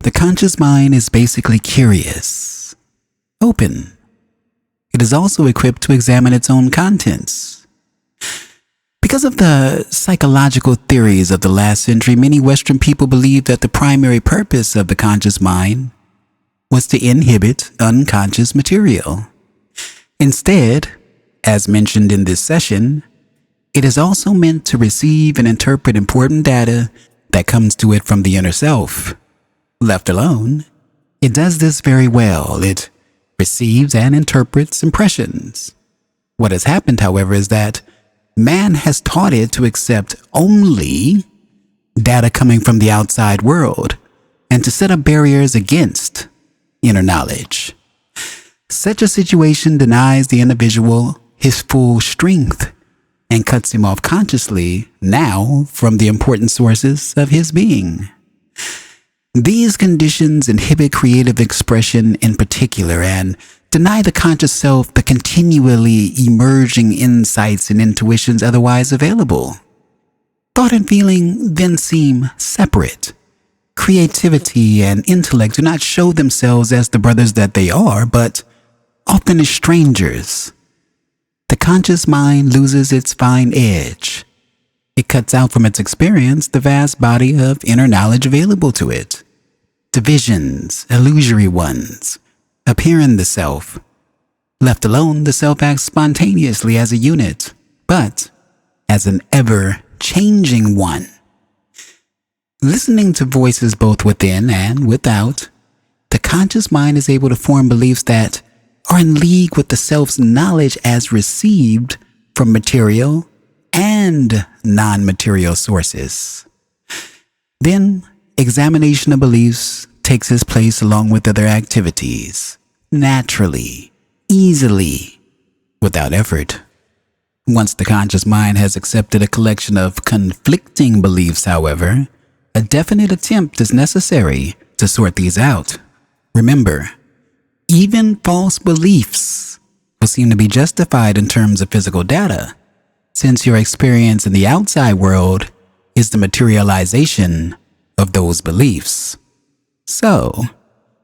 The conscious mind is basically curious, open. It is also equipped to examine its own contents. Because of the psychological theories of the last century, many Western people believe that the primary purpose of the conscious mind was to inhibit unconscious material. Instead, as mentioned in this session, it is also meant to receive and interpret important data that comes to it from the inner self. Left alone, it does this very well. It receives and interprets impressions. What has happened, however, is that man has taught it to accept only data coming from the outside world and to set up barriers against inner knowledge. Such a situation denies the individual his full strength and cuts him off consciously now from the important sources of his being. These conditions inhibit creative expression in particular and deny the conscious self the continually emerging insights and intuitions otherwise available. Thought and feeling then seem separate. Creativity and intellect do not show themselves as the brothers that they are, but often as strangers. The conscious mind loses its fine edge. It cuts out from its experience the vast body of inner knowledge available to it. Divisions, illusory ones, appear in the self. Left alone, the self acts spontaneously as a unit, but as an ever-changing one. Listening to voices both within and without, the conscious mind is able to form beliefs that are in league with the self's knowledge as received from material and non-material sources. Then, examination of beliefs takes its place along with other activities, naturally, easily, without effort. Once the conscious mind has accepted a collection of conflicting beliefs, however, a definite attempt is necessary to sort these out. Remember, even false beliefs will seem to be justified in terms of physical data, since your experience in the outside world is the materialization of those beliefs. So,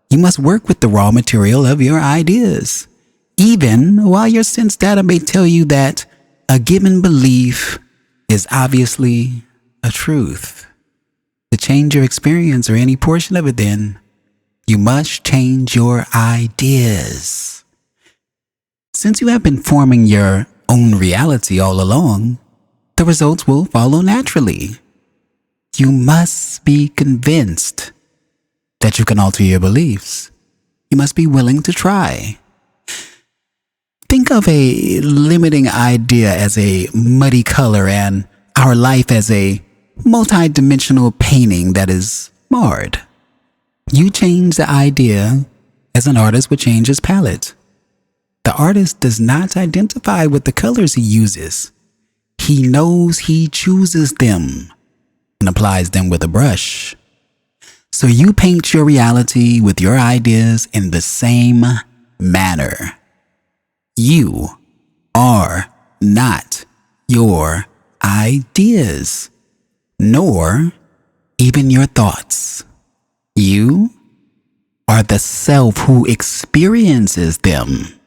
you must work with the raw material of your ideas, even while your sense data may tell you that a given belief is obviously a truth. To change your experience or any portion of it, then, you must change your ideas. Since you have been forming your own reality all along, the results will follow naturally. You must be convinced that you can alter your beliefs. You must be willing to try. Think of a limiting idea as a muddy color and our life as a multi-dimensional painting that is marred. You change the idea as an artist would change his palette. The artist does not identify with the colors he uses. He knows he chooses them and applies them with a brush. So you paint your reality with your ideas in the same manner. You are not your ideas, nor even your thoughts. You are the self who experiences them.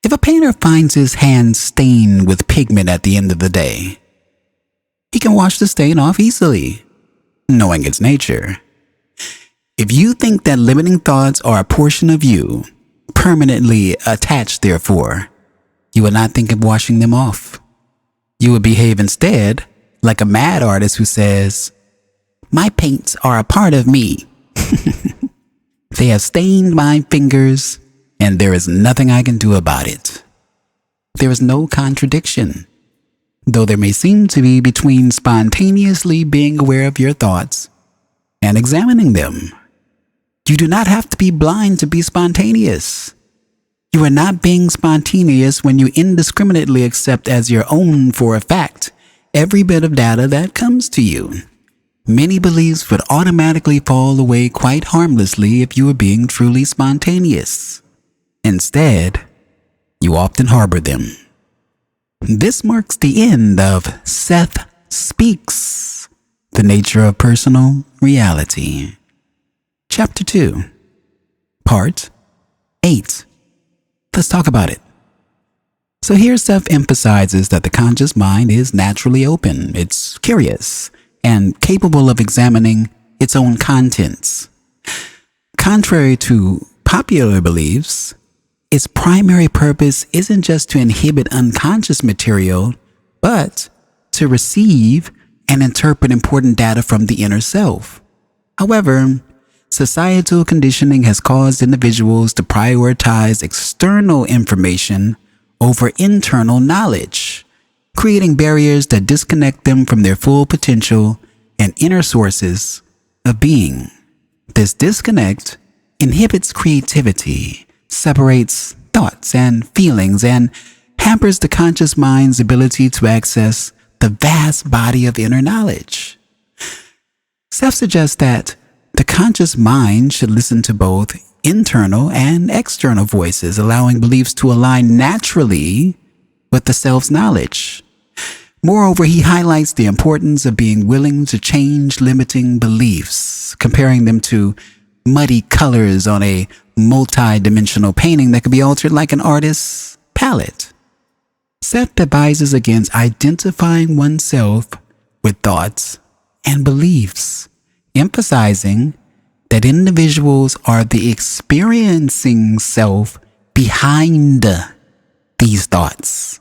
If a painter finds his hand stained with pigment at the end of the day, he can wash the stain off easily, knowing its nature. If you think that limiting thoughts are a portion of you, permanently attached therefore, you would not think of washing them off. You would behave instead like a mad artist who says, "My paints are a part of me. They have stained my fingers, and there is nothing I can do about it." There is no contradiction, though there may seem to be, between spontaneously being aware of your thoughts and examining them. You do not have to be blind to be spontaneous. You are not being spontaneous when you indiscriminately accept as your own for a fact every bit of data that comes to you. Many beliefs would automatically fall away quite harmlessly if you were being truly spontaneous. Instead, you often harbor them. This marks the end of SETH Speaks, the nature of personal reality. Chapter 2, Part 8. Let's talk about it. So here Seth emphasizes that the conscious mind is naturally open, it's curious, and capable of examining its own contents. Contrary to popular beliefs, its primary purpose isn't just to inhibit unconscious material, but to receive and interpret important data from the inner self. However, societal conditioning has caused individuals to prioritize external information over internal knowledge, creating barriers that disconnect them from their full potential and inner sources of being. This disconnect inhibits creativity, separates thoughts and feelings, and hampers the conscious mind's ability to access the vast body of inner knowledge. Seth suggests that the conscious mind should listen to both internal and external voices, allowing beliefs to align naturally with the self's knowledge. Moreover, he highlights the importance of being willing to change limiting beliefs, comparing them to muddy colors on a multi-dimensional painting that can be altered like an artist's palette. Seth advises against identifying oneself with thoughts and beliefs, emphasizing that individuals are the experiencing self behind these thoughts.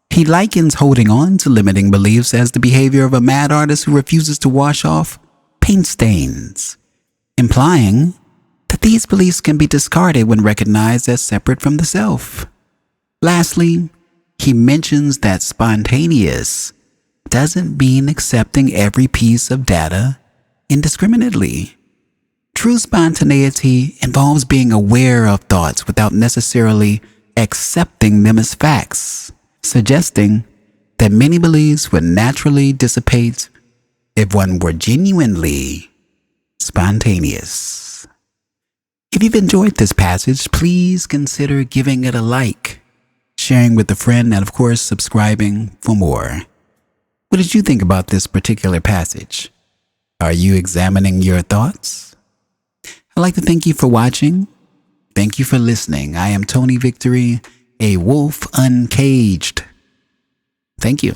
He likens holding on to limiting beliefs as the behavior of a mad artist who refuses to wash off paint stains, implying that these beliefs can be discarded when recognized as separate from the self. Lastly, he mentions that spontaneous doesn't mean accepting every piece of data indiscriminately. True spontaneity involves being aware of thoughts without necessarily accepting them as facts, suggesting that many beliefs would naturally dissipate if one were genuinely spontaneous. If you've enjoyed this passage, please consider giving it a like, sharing with a friend, and of course, subscribing for more. What did you think about this particular passage? Are you examining your thoughts? I'd like to thank you for watching. Thank you for listening. I am Tony Victory, a wolf uncaged. Thank you.